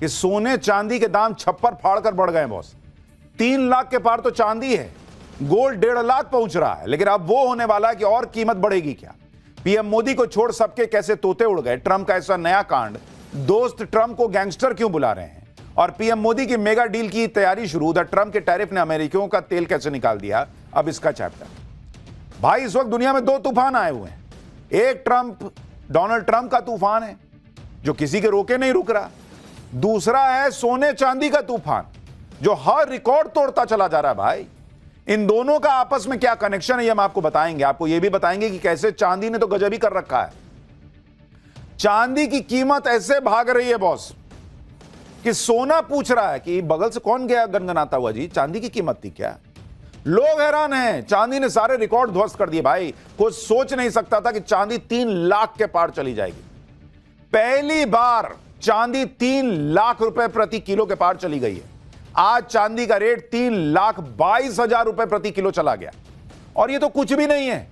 कि सोने चांदी के दाम छप्पर फाड़कर बढ़ गए बॉस। 3 लाख के पार तो चांदी है, गोल्ड 1.5 लाख पहुंच रहा है। लेकिन अब वो होने वाला है कि और कीमत बढ़ेगी क्या। पीएम मोदी को छोड़ सबके कैसे तोते उड़ गए। ट्रंप का ऐसा नया कांड, दोस्त ट्रंप को गैंगस्टर क्यों बुला रहे हैं। और पीएम मोदी की मेगा डील की तैयारी शुरू। उधर ट्रंप के टैरिफ ने अमेरिकियों का तेल कैसे निकाल दिया, अब इसका चैप्टर। भाई इस वक्त दुनिया में 2 तूफान आए हुए हैं। एक डोनाल्ड ट्रंप का तूफान है जो किसी के रोके नहीं रुक रहा। दूसरा है सोने चांदी का तूफान जो हर रिकॉर्ड तोड़ता चला जा रहा है। भाई इन दोनों का आपस में क्या कनेक्शन है, ये हम आपको बताएंगे। आपको ये भी बताएंगे कि कैसे चांदी ने तो गजब ही कर रखा है। चांदी की कीमत ऐसे भाग रही है बॉस कि सोना पूछ रहा है कि बगल से कौन गया गनगनाता हुआ जी, चांदी की कीमत थी क्या। लोग हैरान हैं। चांदी ने सारे रिकॉर्ड ध्वस्त कर दिए। भाई कोई सोच नहीं सकता था कि चांदी 3 लाख के पार चली जाएगी। पहली बार चांदी 3 लाख रुपए प्रति किलो के पार चली गई है। आज चांदी का रेट 3,22,000 रुपए प्रति किलो चला गया। और ये तो कुछ भी नहीं है।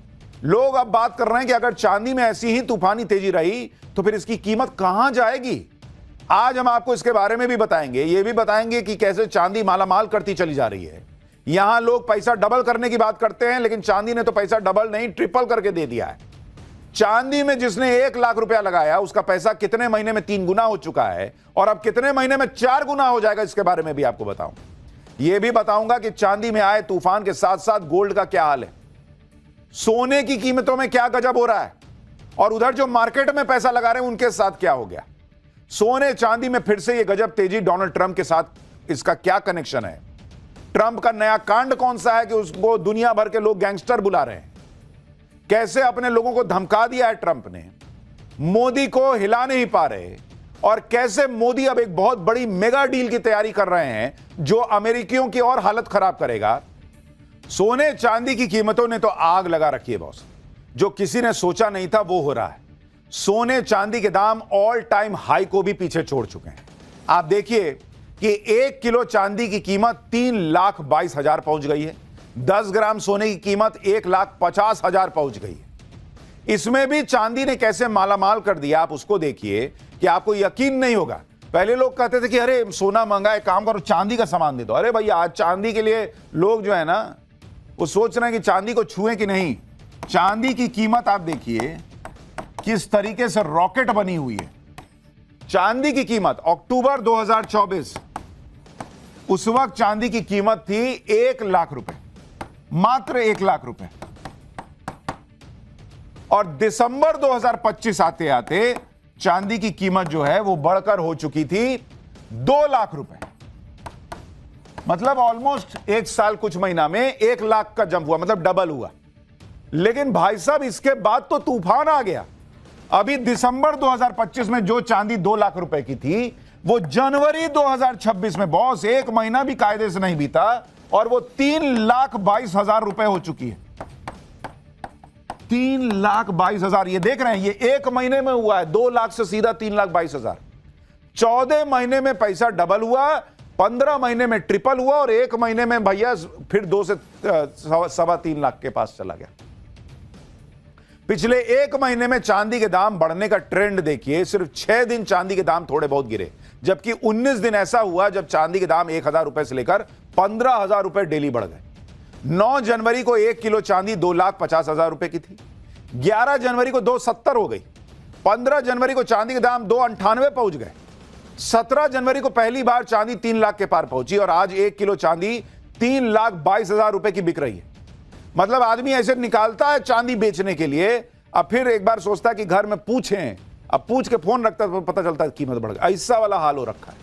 लोग अब बात कर रहे हैं कि अगर चांदी में ऐसी ही तूफानी तेजी रही तो फिर इसकी कीमत कहां जाएगी। आज हम आपको इसके बारे में भी बताएंगे। ये भी बताएंगे कि कैसे चांदी मालामाल करती चली जा रही है। यहां लोग पैसा डबल करने की बात करते हैं, लेकिन चांदी ने तो पैसा डबल नहीं ट्रिपल करके दे दिया है। चांदी में जिसने 1 लाख रुपया लगाया उसका पैसा कितने महीने में 3 गुना हो चुका है और अब कितने महीने में 4 गुना हो जाएगा, इसके बारे में भी आपको बताऊं। यह भी बताऊंगा कि चांदी में आए तूफान के साथ साथ गोल्ड का क्या हाल है, सोने की कीमतों में क्या गजब हो रहा है और उधर जो मार्केट में पैसा लगा रहे हैं उनके साथ क्या हो गया। सोने चांदी में फिर से यह गजब तेजी, डोनाल्ड ट्रंप के साथ इसका क्या कनेक्शन है। ट्रंप का नया कांड कौन सा है कि उसको दुनिया भर के लोग गैंगस्टर बुला रहे हैं। कैसे अपने लोगों को धमका दिया है ट्रंप ने, मोदी को हिला नहीं पा रहे। और कैसे मोदी अब एक बहुत बड़ी मेगा डील की तैयारी कर रहे हैं जो अमेरिकियों की और हालत खराब करेगा। सोने चांदी की कीमतों ने तो आग लगा रखी है बॉस। जो किसी ने सोचा नहीं था वो हो रहा है। सोने चांदी के दाम ऑल टाइम हाई को भी पीछे छोड़ चुके हैं। आप देखिए कि 1 किलो चांदी की कीमत 3,22,000 पहुंच गई है। 10 ग्राम सोने की कीमत 1,50,000 पहुंच गई है। इसमें भी चांदी ने कैसे मालामाल कर दिया, आप उसको देखिए कि आपको यकीन नहीं होगा। पहले लोग कहते थे कि अरे सोना महंगा है, काम करो चांदी का सामान दे दो। अरे भैया आज चांदी के लिए लोग जो है ना वो सोच रहे हैं कि चांदी को छुएं कि नहीं। चांदी की कीमत आप देखिए किस तरीके से रॉकेट बनी हुई है। चांदी की कीमत अक्टूबर 2024 उस वक्त चांदी की कीमत थी 1 लाख रुपए, मात्र 1 लाख रुपए। और दिसंबर 2025 आते आते चांदी की कीमत जो है वो बढ़कर हो चुकी थी 2 लाख रुपए। मतलब ऑलमोस्ट 1 साल कुछ महीना में 1 लाख का जंप हुआ, मतलब डबल हुआ। लेकिन भाई साहब इसके बाद तो तूफान आ गया। अभी दिसंबर 2025 में जो चांदी 2 लाख रुपए की थी वो जनवरी 2026 में बॉस 1 महीना भी कायदे से नहीं बीता और वो 3,22,000 रुपए हो चुकी है। 3,22,000 ये देख रहे हैं, ये 1 महीने में हुआ है। 2 लाख से सीधा 3,22,000। 14 महीने में पैसा डबल हुआ, 15 महीने में ट्रिपल हुआ और 1 महीने में भैया फिर 2 से 3.25 लाख के पास चला गया। पिछले 1 महीने में चांदी के दाम बढ़ने का ट्रेंड देखिए। सिर्फ 6 दिन चांदी के दाम थोड़े बहुत गिरे, जबकि 19 दिन ऐसा हुआ जब चांदी के दाम 1,000 रुपए से लेकर 15,000 रुपए डेली बढ़ गए। 9 जनवरी को 1 किलो चांदी 2,50,000 रुपए की थी। 11 जनवरी को 2,70 हो गई। 15 जनवरी को चांदी के दाम 2,98 पहुंच गए। 17 जनवरी को पहली बार चांदी 3 लाख के पार पहुंची और आज 1 किलो चांदी 3,22,000 रुपए की बिक रही है। मतलब आदमी ऐसे निकालता है चांदी बेचने के लिए, अब फिर एक बार सोचता है कि घर में पूछें, अब पूछ के फोन रखता है तो पता चलता है कीमत बढ़ गई। ऐसा वाला हाल हो रखा है।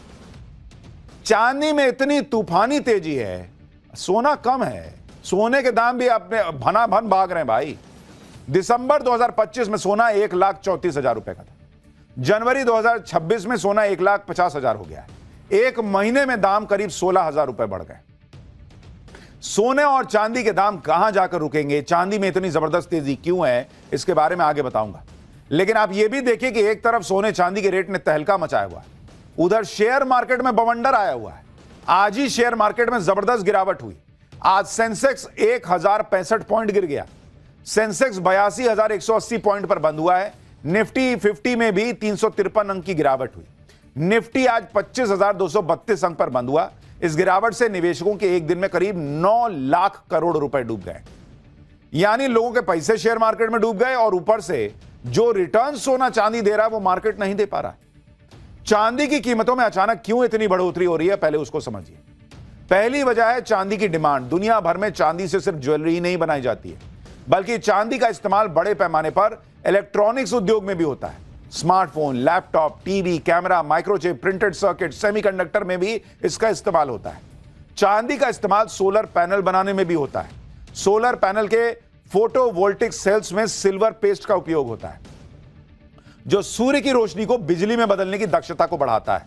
चांदी में इतनी तूफानी तेजी है, सोना कम है। सोने के दाम भी अपने भनाभन भाग रहे हैं भाई। दिसंबर 2025 में सोना 1,34,000 रुपए का था। जनवरी 2026 में सोना 1,50,000 हो गया है। 1 महीने में दाम करीब 16,000 रुपए बढ़ गए। सोने और चांदी के दाम कहां जाकर रुकेंगे, चांदी में इतनी जबरदस्त तेजी क्यों है, इसके बारे में आगे बताऊंगा। लेकिन आप यह भी देखिए कि एक तरफ सोने चांदी के रेट ने तहलका मचाया हुआ है, उधर शेयर मार्केट में बवंडर आया हुआ है। आज ही शेयर मार्केट में जबरदस्त गिरावट हुई। आज सेंसेक्स 1,065 पॉइंट गिर गया। सेंसेक्स 82,180 पॉइंट पर बंद हुआ है। निफ्टी 50 में भी 353 अंक की गिरावट हुई। निफ्टी आज 25,232 अंक पर बंद हुआ। इस गिरावट से निवेशकों के एक दिन में करीब 9 लाख करोड़ रुपए डूब गए। यानी लोगों के पैसे शेयर मार्केट में डूब गए और ऊपर से जो रिटर्न सोना चांदी दे रहा है वो मार्केट नहीं दे पा रहा। चांदी की कीमतों में अचानक क्यों इतनी बढ़ोतरी हो रही है, पहले उसको समझिए। पहली वजह है चांदी की डिमांड। दुनिया भर में चांदी से सिर्फ ज्वेलरी ही नहीं बनाई जाती है, बल्कि चांदी का इस्तेमाल बड़े पैमाने पर इलेक्ट्रॉनिक्स उद्योग में भी होता है। Smartphone, laptop, TV, camera, microchip, printed circuit, semiconductor में भी इसका इस्तेमाल होता है। चांदी का इस्तेमाल सोलर पैनल बनाने में भी होता है। सोलर पैनल के फोटोवोल्टिक सेल्स में सिल्वर पेस्ट का उपयोग होता है, जो सूर्य की रोशनी को बिजली में बदलने की दक्षता को बढ़ाता है।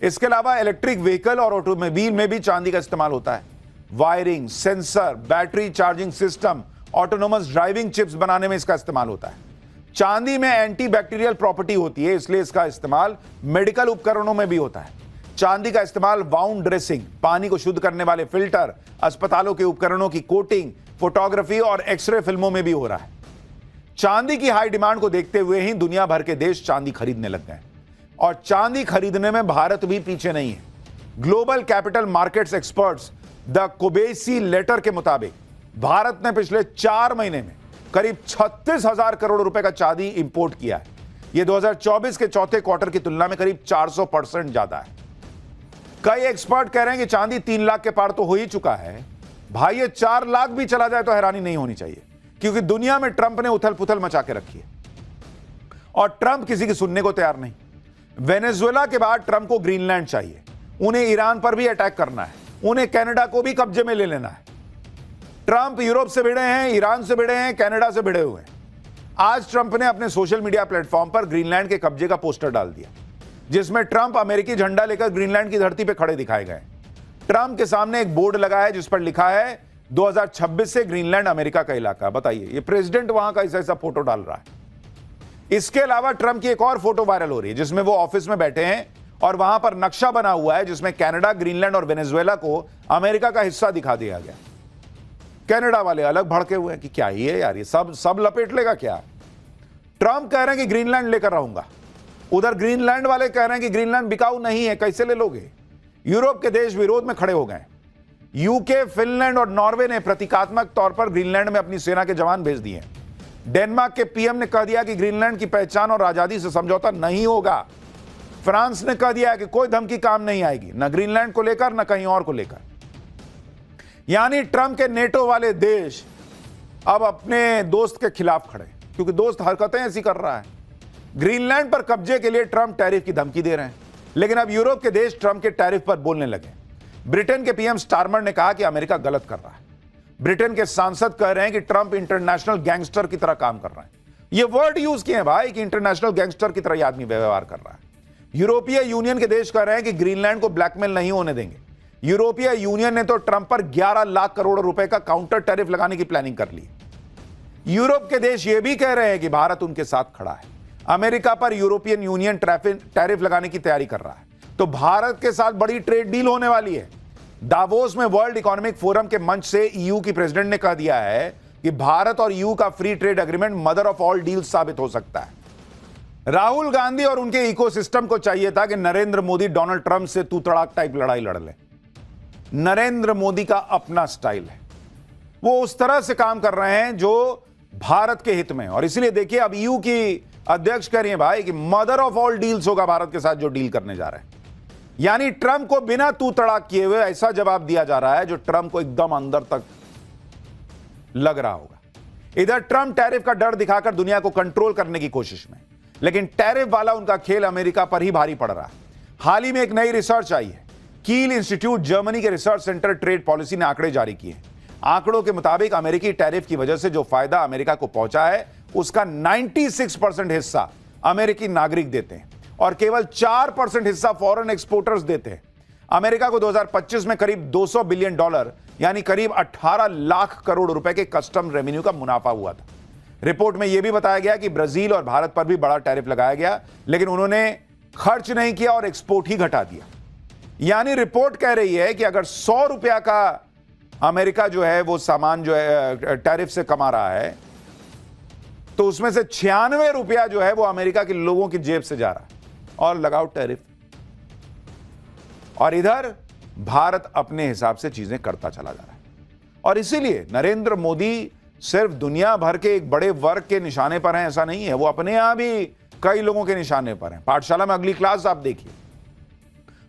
इसके अलावा इलेक्ट्रिक व्हीकल और ऑटोमोबाइल में भी चांदी का इस्तेमाल होता है। Wiring, sensor, battery charging system, autonomous driving chips बनाने में इसका इस्तेमाल होता है। चांदी में एंटी बैक्टीरियल प्रॉपर्टी होती है, इसलिए इसका इस्तेमाल मेडिकल उपकरणों में भी होता है। चांदी का इस्तेमाल वाउंड ड्रेसिंग, पानी को शुद्ध करने वाले फिल्टर, अस्पतालों के उपकरणों की कोटिंग, फोटोग्राफी और एक्सरे फिल्मों में भी हो रहा है। चांदी की हाई डिमांड को देखते हुए ही दुनिया भर के देश चांदी खरीदने लग गए और चांदी खरीदने में भारत भी पीछे नहीं है। Global capital markets experts the Kobeissi letter के मुताबिक भारत ने पिछले 4 महीने में करीब 36,000 करोड़ रुपए का चांदी इंपोर्ट किया है। यह 2024 के चौथे क्वार्टर की तुलना में करीब 400% ज्यादा है। कई एक्सपर्ट कह रहे हैं कि चांदी 3 लाख के पार तो हो ही चुका है। भाई ये 4 लाख भी चला जाए तो हैरानी नहीं होनी चाहिए, क्योंकि दुनिया में ट्रंप ने उथल पुथल मचा के रखी है और ट्रंप किसी की सुनने को तैयार नहीं। वेनेजुएला के बाद ट्रंप को ग्रीनलैंड चाहिए, उन्हें ईरान पर भी अटैक करना है, उन्हें कनाडा को भी कब्जे में ले लेना है। ट्रंप यूरोप से भिड़े हैं, ईरान से भिड़े हैं, कनाडा से भिड़े हुए हैं। आज ट्रंप ने अपने सोशल मीडिया प्लेटफॉर्म पर ग्रीनलैंड के कब्जे का पोस्टर डाल दिया, जिसमें ट्रंप अमेरिकी झंडा लेकर ग्रीनलैंड की धरती पर खड़े दिखाए गए। ट्रंप के सामने एक बोर्ड लगा है जिस पर लिखा है 2026 से ग्रीनलैंड अमेरिका का इलाका। बताइए, ये प्रेसिडेंट वहां का ऐसा फोटो डाल रहा है। इसके अलावा ट्रंप की एक और फोटो वायरल हो रही है जिसमें वो ऑफिस में बैठे हैं और वहां पर नक्शा बना हुआ है जिसमें कनाडा, ग्रीनलैंड और वेनेजुएला को अमेरिका का हिस्सा दिखा दिया गया। कनाडा वाले अलग भड़के हुए हैं कि क्या ये यार, ये सब लपेट लेगा क्या। ट्रंप कह रहे हैं कि ग्रीनलैंड लेकर रहूंगा, उधर ग्रीनलैंड वाले कह रहे हैं कि ग्रीनलैंड बिकाऊ नहीं है, कैसे ले लोगे। यूरोप के देश विरोध में खड़े हो गए। यूके, फिनलैंड और नॉर्वे ने प्रतीकात्मक तौर पर ग्रीनलैंड में अपनी सेना के जवान भेज दिए। डेनमार्क के पीएम ने कह दिया कि ग्रीनलैंड की पहचान और आजादी से समझौता नहीं होगा। फ्रांस ने कह दिया कि कोई धमकी काम नहीं आएगी, न ग्रीनलैंड को लेकर न कहीं और को लेकर। यानी ट्रंप के नेटो वाले देश अब अपने दोस्त के खिलाफ खड़े, क्योंकि दोस्त हरकतें ऐसी कर रहा है। ग्रीनलैंड पर कब्जे के लिए ट्रंप टैरिफ की धमकी दे रहे हैं, लेकिन अब यूरोप के देश ट्रंप के टैरिफ पर बोलने लगे। ब्रिटेन के पीएम स्टारमर ने कहा कि अमेरिका गलत कर रहा है। ब्रिटेन के सांसद कह रहे हैं कि ट्रंप इंटरनेशनल गैंगस्टर की तरह काम कर रहे हैं। ये वर्ड यूज किए हैं भाई कि इंटरनेशनल गैंगस्टर की तरह ये आदमी व्यवहार कर रहा है। यूरोपीय यूनियन के देश कह रहे हैं कि ग्रीनलैंड को ब्लैकमेल नहीं होने देंगे। यूरोपीय यूनियन ने तो ट्रंप पर 11 लाख करोड़ रुपए का काउंटर टैरिफ लगाने की प्लानिंग कर ली। यूरोप के देश ये भी कह रहे हैं कि भारत उनके साथ खड़ा है। अमेरिका पर यूरोपियन यूनियन टैरिफ लगाने की तैयारी कर रहा है, तो भारत के साथ बड़ी ट्रेड डील होने वाली है। दावोस में वर्ल्ड इकोनॉमिक फोरम के मंच से ईयू की प्रेसिडेंट ने कह दिया है कि भारत और ईयू का free trade agreement mother of all deals साबित हो सकता है। राहुल गांधी और उनके इकोसिस्टम को चाहिए था कि नरेंद्र मोदी डोनाल्ड ट्रंप से तू तड़ाक टाइप लड़ाई लड़ ले। नरेंद्र मोदी का अपना स्टाइल है, वो उस तरह से काम कर रहे हैं जो भारत के हित में। और इसलिए देखिए, अब ईयू की अध्यक्ष कह रही है भाई कि मदर ऑफ ऑल डील्स होगा भारत के साथ जो डील करने जा रहे हैं। यानी ट्रंप को बिना तू तड़ाक किए हुए ऐसा जवाब दिया जा रहा है जो ट्रंप को एकदम अंदर तक लग रहा होगा। इधर ट्रंप टैरिफ का डर दिखाकर दुनिया को कंट्रोल करने की कोशिश में, लेकिन टैरिफ वाला उनका खेल अमेरिका पर ही भारी पड़ रहा है। हाल ही में एक नई रिसर्च आई है। कील इंस्टीट्यूट, जर्मनी के रिसर्च सेंटर ट्रेड पॉलिसी ने आंकड़े जारी किए। आंकड़ों के मुताबिक अमेरिकी टैरिफ की वजह से जो फायदा अमेरिका को पहुंचा है उसका 96% हिस्सा अमेरिकी नागरिक देते हैं और केवल 4% हिस्सा फॉरेन एक्सपोर्टर्स देते हैं। अमेरिका को 2025 में करीब $200 बिलियन यानी करीब 18 लाख करोड़ रुपए के कस्टम रेवेन्यू का मुनाफा हुआ था। रिपोर्ट में यह भी बताया गया कि ब्राजील और भारत पर भी बड़ा टैरिफ लगाया गया, लेकिन उन्होंने खर्च नहीं किया और एक्सपोर्ट ही घटा दिया। यानी रिपोर्ट कह रही है कि अगर 100 रुपया का अमेरिका जो है वो सामान जो है टैरिफ से कमा रहा है, तो उसमें से 96 रुपया जो है वो अमेरिका के लोगों की जेब से जा रहा है। और लगाओ टैरिफ। और इधर भारत अपने हिसाब से चीजें करता चला जा रहा है। और इसीलिए नरेंद्र मोदी सिर्फ दुनिया भर के एक बड़े वर्ग के निशाने पर हैं ऐसा नहीं है, वो अपने यहां भी कई लोगों के निशाने पर हैं। पाठशाला में अगली क्लास आप देखिए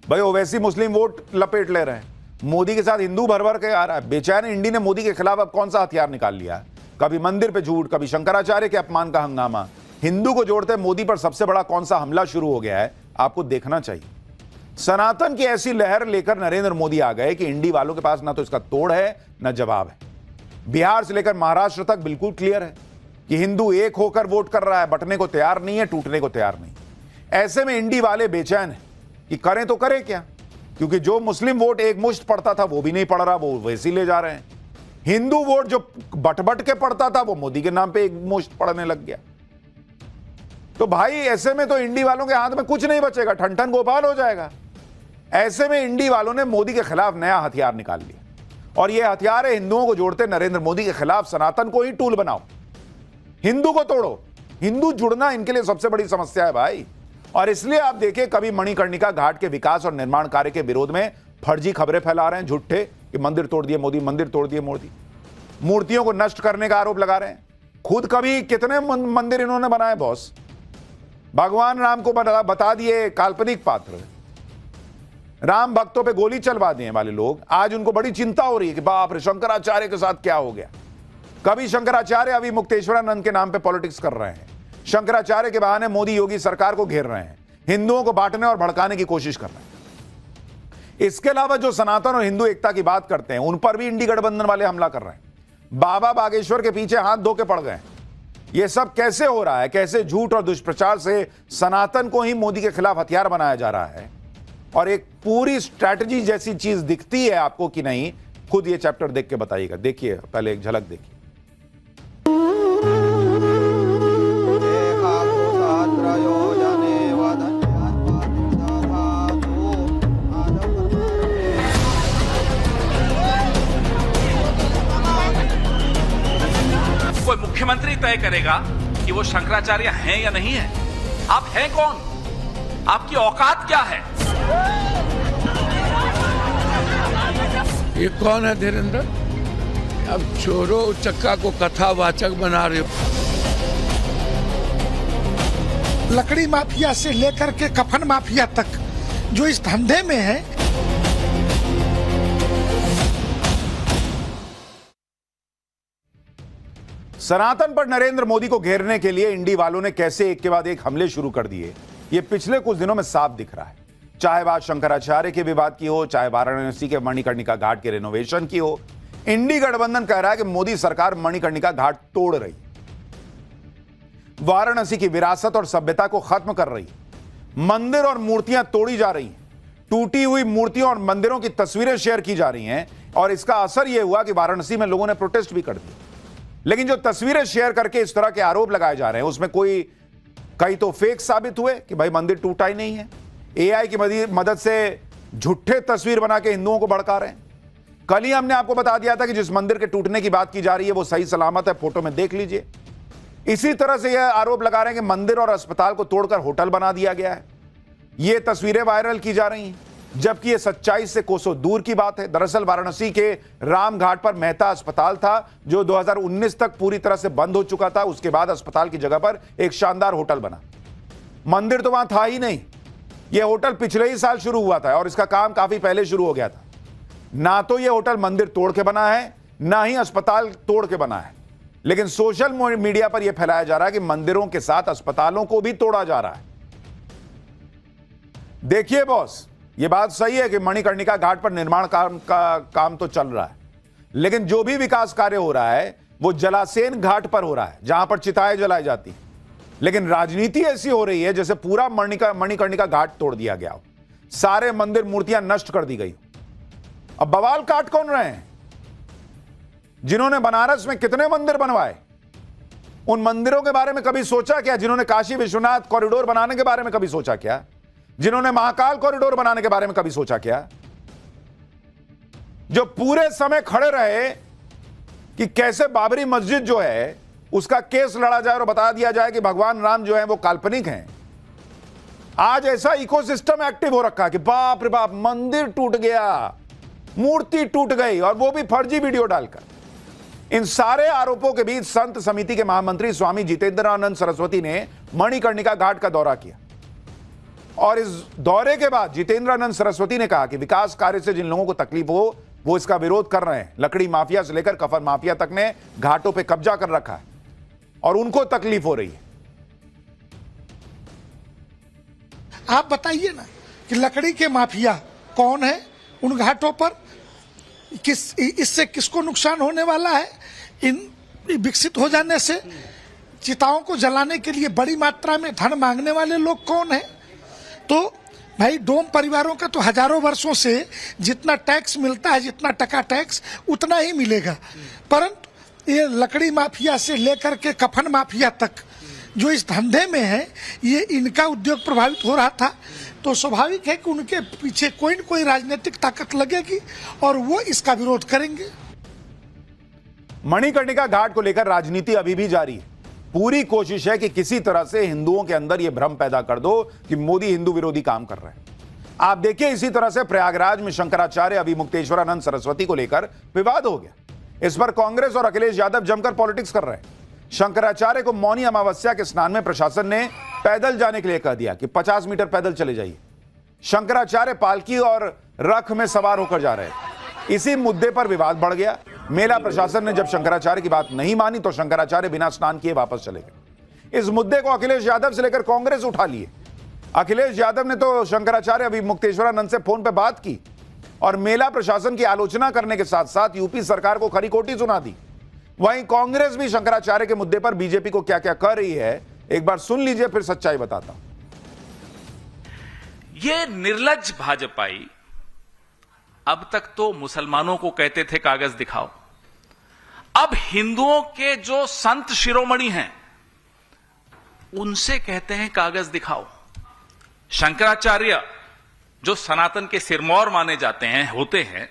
भाई, ओवैसी मुस्लिम वोट लपेट ले रहे हैं, मोदी के साथ हिंदू भर भर के आ रहा है। बेचैन इंडी ने मोदी के खिलाफ अब कौन सा हथियार निकाल लिया है? कभी मंदिर पे झूठ, कभी शंकराचार्य के अपमान का हंगामा। हिंदू को जोड़ते मोदी पर सबसे बड़ा कौन सा हमला शुरू हो गया है, आपको देखना चाहिए। सनातन की ऐसी लहर लेकर नरेंद्र मोदी आ गए कि इंडी वालों के पास ना तो इसका तोड़ है ना जवाब है। बिहार से लेकर महाराष्ट्र तक बिल्कुल क्लियर है कि हिंदू एक होकर वोट कर रहा है, बंटने को तैयार नहीं है, टूटने को तैयार नहीं। ऐसे में इंडी वाले बेचैन हैं कि करें तो करें क्या, क्योंकि जो मुस्लिम वोट एक मुश्त पड़ता था वो भी नहीं पड़ रहा, वो वैसे ही ले जा रहे हैं। हिंदू वोट जो बट के पड़ता था वो मोदी के नाम पे एक मुश्त पड़ने लग गया। तो भाई ऐसे में तो इंडी वालों के हाथ में कुछ नहीं बचेगा, ठन ठन गोपाल हो जाएगा। ऐसे में इंडी वालों ने मोदी के खिलाफ नया हथियार निकाल लिया, और यह हथियार है हिंदुओं को जोड़ते नरेंद्र मोदी के खिलाफ सनातन को ही टूल बनाओ, हिंदू को तोड़ो। हिंदू जुड़ना इनके लिए सबसे बड़ी समस्या है भाई। और इसलिए आप देखिए, कभी मणिकर्णिका घाट के विकास और निर्माण कार्य के विरोध में फर्जी खबरें फैला रहे हैं झूठे कि मंदिर तोड़ दिए मोदी, मंदिर तोड़ दिए मोदी। मूर्तियों को नष्ट करने का आरोप लगा रहे हैं। खुद कभी कितने मंदिर इन्होंने बनाए बॉस? भगवान राम को बता दिए काल्पनिक पात्र, राम भक्तों पे गोली चलवा दिए वाले लोग। आज उनको बड़ी चिंता हो रही है कि बाप रे शंकराचार्य के साथ क्या हो गया। कभी शंकराचार्य अभी मुक्तेश्वरानंद के नाम पे पॉलिटिक्स कर रहे हैं, शंकराचार्य के बहाने मोदी योगी सरकार को घेर रहे हैं, हिंदुओं को बांटने और भड़काने की कोशिश कर रहे हैं। इसके अलावा जो सनातन और हिंदू एकता की बात करते हैं उन पर भी इंडी गठबंधन वाले हमला कर रहे हैं। बाबा बागेश्वर के पीछे हाथ धो के पड़ गए। यह सब कैसे हो रहा है? कैसे झूठ और दुष्प्रचार से सनातन को ही मोदी के खिलाफ हथियार बनाया जा रहा है? और एक पूरी स्ट्रैटेजी जैसी चीज दिखती है आपको कि नहीं? खुद ये चैप्टर देख के बताइएगा। देखिए, पहले एक झलक देखिए। कोई मुख्यमंत्री तय करेगा कि वो शंकराचार्य हैं या नहीं है। आप हैं कौन? आपकी औकात क्या है? ये कौन है धीरेन्द्र? अब चोरों चक्का को कथावाचक बना रहे हो। लकड़ी माफिया से लेकर के कफन माफिया तक जो इस धंधे में है, सनातन पर नरेंद्र मोदी को घेरने के लिए इंडी वालों ने कैसे एक के बाद एक हमले शुरू कर दिए, ये पिछले कुछ दिनों में साफ दिख रहा है। चाहे बात शंकराचार्य के विवाद की हो, चाहे वाराणसी के मणिकर्णिका घाट के रेनोवेशन की हो, इंडी गठबंधन कह रहा है कि मोदी सरकार मणिकर्णिका घाट तोड़ रही, वाराणसी की विरासत और सभ्यता को खत्म कर रही, मंदिर और मूर्तियां तोड़ी जा रही हैं, टूटी हुई मूर्तियों और मंदिरों की तस्वीरें शेयर की जा रही हैं। और इसका असर यह हुआ कि वाराणसी में लोगों ने प्रोटेस्ट भी कर दिए। लेकिन जो तस्वीरें शेयर करके इस तरह के आरोप लगाए जा रहे हैं उसमें कई तो फेक साबित हुए कि भाई मंदिर टूटा ही नहीं है। एआई की मदद से झूठे तस्वीर बना के हिंदुओं को भड़का रहे हैं। कल ही हमने आपको बता दिया था कि जिस मंदिर के टूटने की बात की जा रही है वो सही सलामत है, फोटो में देख लीजिए। इसी तरह से यह आरोप लगा रहे हैं कि मंदिर और अस्पताल को तोड़कर होटल बना दिया गया है। ये तस्वीरें वायरल की जा रही हैं, जबकि यह सच्चाई से कोसों दूर की बात है। दरअसल वाराणसी के राम घाट पर मेहता अस्पताल था जो 2019 तक पूरी तरह से बंद हो चुका था। उसके बाद अस्पताल की जगह पर एक शानदार होटल बना। मंदिर तो वहां था ही नहीं। यह होटल पिछले ही साल शुरू हुआ था और इसका काम काफी पहले शुरू हो गया था। ना तो यह होटल मंदिर तोड़ के बना है, ना ही अस्पताल तोड़ के बना है। लेकिन सोशल मीडिया पर यह फैलाया जा रहा है कि मंदिरों के साथ अस्पतालों को भी तोड़ा जा रहा है। देखिए बॉस, यह बात सही है कि मणिकर्णिका घाट पर निर्माण काम तो चल रहा है, लेकिन जो भी विकास कार्य हो रहा है वो जलासेन घाट पर हो रहा है जहां पर चिताएं जलाई जाती। लेकिन राजनीति ऐसी हो रही है जैसे पूरा मणिकर्णिका घाट तोड़ दिया गया हो, सारे मंदिर मूर्तियां नष्ट कर दी गई। अब बवाल काट कौन रहे हैं? जिन्होंने बनारस में कितने मंदिर बनवाए, उन मंदिरों के बारे में कभी सोचा क्या? जिन्होंने काशी विश्वनाथ कॉरिडोर बनाने के बारे में कभी सोचा क्या? जिन्होंने महाकाल कॉरिडोर बनाने के बारे में कभी सोचा क्या? जो पूरे समय खड़े रहे कि कैसे बाबरी मस्जिद जो है उसका केस लड़ा जाए और बता दिया जाए कि भगवान राम जो है वो काल्पनिक हैं। आज ऐसा इकोसिस्टम एक्टिव हो रखा है कि बाप रे बाप, मंदिर टूट गया, मूर्ति टूट गई, और वो भी फर्जी वीडियो डालकर। इन सारे आरोपों के बीच संत समिति के महामंत्री स्वामी जितेंद्रानंद सरस्वती ने मणिकर्णिका घाट का दौरा किया, और इस दौरे के बाद जितेंद्रानंद सरस्वती ने कहा कि विकास कार्य से जिन लोगों को तकलीफ हो वो इसका विरोध कर रहे हैं। लकड़ी माफिया से लेकर कफन माफिया तक ने घाटों पे कब्जा कर रखा है और उनको तकलीफ हो रही है। आप बताइए ना कि लकड़ी के माफिया कौन है उन घाटों पर, इससे किसको नुकसान होने वाला है? इन विकसित हो जाने से चिताओं को जलाने के लिए बड़ी मात्रा में धन मांगने वाले लोग कौन है? तो भाई, डोम परिवारों का तो हजारों वर्षों से जितना टैक्स मिलता है, जितना टका टैक्स, उतना ही मिलेगा। परंतु ये लकड़ी माफिया से लेकर के कफन माफिया तक जो इस धंधे में है, ये इनका उद्योग प्रभावित हो रहा था। तो स्वाभाविक है कि उनके पीछे कोई न कोई राजनीतिक ताकत लगेगी और वो इसका विरोध करेंगे। मणिकर्णिका घाट को लेकर राजनीति अभी भी जारी है। पूरी कोशिश है कि किसी तरह से हिंदुओं के अंदर यह भ्रम पैदा कर दो कि मोदी हिंदू विरोधी काम कर रहे हैं। आप देखिए, इसी तरह से प्रयागराज में शंकराचार्य अभिमुक्तेश्वरानंद सरस्वती को लेकर विवाद हो गया। इस पर कांग्रेस और अखिलेश यादव जमकर पॉलिटिक्स कर रहे हैं। शंकराचार्य को मौनी अमावस्या के स्नान में प्रशासन ने पैदल जाने के लिए कह दिया कि 50 मीटर पैदल चले जाइए। शंकराचार्य पालकी और रथ में सवार होकर जा रहे थे। इसी मुद्दे पर विवाद बढ़ गया। मेला प्रशासन ने जब शंकराचार्य की बात नहीं मानी तो शंकराचार्य बिना स्नान किए वापस चले गए। इस मुद्दे को अखिलेश यादव से लेकर कांग्रेस उठा लिए। अखिलेश यादव ने तो शंकराचार्य अभिमुक्तेश्वरानंद से फोन पर बात की और मेला प्रशासन की आलोचना करने के साथ साथ यूपी सरकार को खरी खोटी सुना दी। वहीं कांग्रेस भी शंकराचार्य के मुद्दे पर बीजेपी को क्या क्या कर रही है, एक बार सुन लीजिए, फिर सच्चाई बताता हूं। ये निर्लज्ज भाजपाई अब तक तो मुसलमानों को कहते थे कागज दिखाओ, अब हिंदुओं के जो संत शिरोमणि हैं उनसे कहते हैं कागज दिखाओ। शंकराचार्य जो सनातन के सिरमौर माने जाते हैं, होते हैं,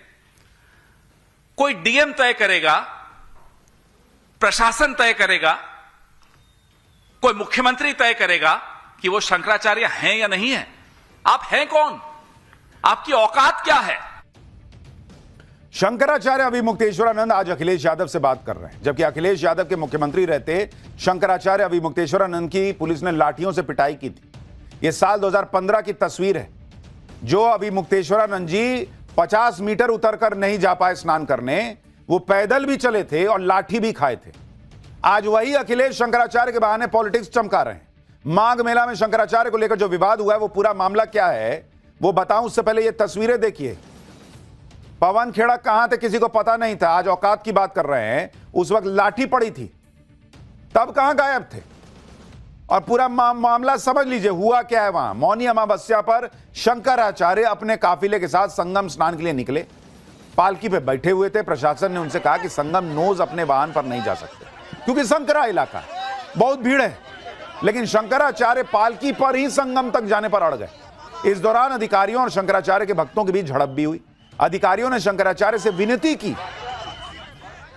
कोई डीएम तय करेगा, प्रशासन तय करेगा, कोई मुख्यमंत्री तय करेगा कि वो शंकराचार्य हैं या नहीं है। आप हैं कौन? आपकी औकात क्या है? शंकराचार्य अभिमुक्तेश्वरानंद आज अखिलेश यादव से बात कर रहे हैं, जबकि अखिलेश यादव के मुख्यमंत्री रहते शंकराचार्य अभिमुक्तेश्वरानंद की पुलिस ने लाठियों से पिटाई की थी। यह साल 2015 की तस्वीर है, जो अभिमुक्तेश्वरानंद जी 50 मीटर उतरकर नहीं जा पाए स्नान करने, वो पैदल भी चले थे और लाठी भी खाए थे। आज वही अखिलेश शंकराचार्य के बहाने पॉलिटिक्स चमका रहे हैं। माघ मेला में शंकराचार्य को लेकर जो विवाद हुआ है, वो पूरा मामला क्या है वो बताऊं उससे पहले ये तस्वीरें देखिए। पवन खेड़ा कहां थे किसी को पता नहीं था, आज औकात की बात कर रहे हैं। उस वक्त लाठी पड़ी थी, तब कहां गायब थे? और पूरा मामला समझ लीजिए हुआ क्या है। वहां मौनी अमावस्या पर शंकराचार्य अपने काफिले के साथ संगम स्नान के लिए निकले, पालकी पे बैठे हुए थे। प्रशासन ने उनसे कहा कि संगम नोज अपने वाहन पर नहीं जा सकते क्योंकि संकरा इलाका है, बहुत भीड़ है। लेकिन शंकराचार्य पालकी पर ही संगम तक जाने पर अड़ गए। इस दौरान अधिकारियों और शंकराचार्य के भक्तों के बीच झड़प भी हुई। अधिकारियों ने शंकराचार्य से विनती की,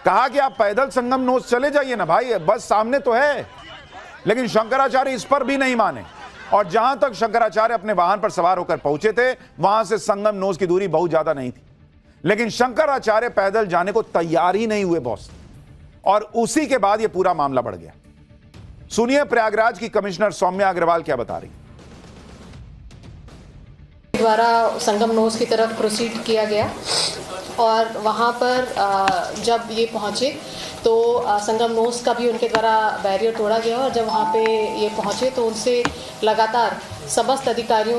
कहा कि आप पैदल संगम नोज चले जाइए ना भाई, बस सामने तो है। लेकिन शंकराचार्य इस पर भी नहीं माने और जहां तक शंकराचार्य अपने वाहन पर सवार होकर पहुंचे थे, वहां से संगम नोज की दूरी बहुत ज्यादा नहीं थी। लेकिन शंकराचार्य पैदल जाने को तैयार ही नहीं हुए बॉस, और उसी के बाद यह पूरा मामला बढ़ गया। सुनिए प्रयागराज की कमिश्नर सौम्या अग्रवाल क्या बता रही। द्वारा संगम नोज की तरफ प्रोसीड किया गया और वहाँ पर जब ये पहुँचे तो संगम नोज का भी उनके द्वारा बैरियर तोड़ा गया और जब वहाँ पे ये पहुँचे तो उनसे लगातार समस्त अधिकारियों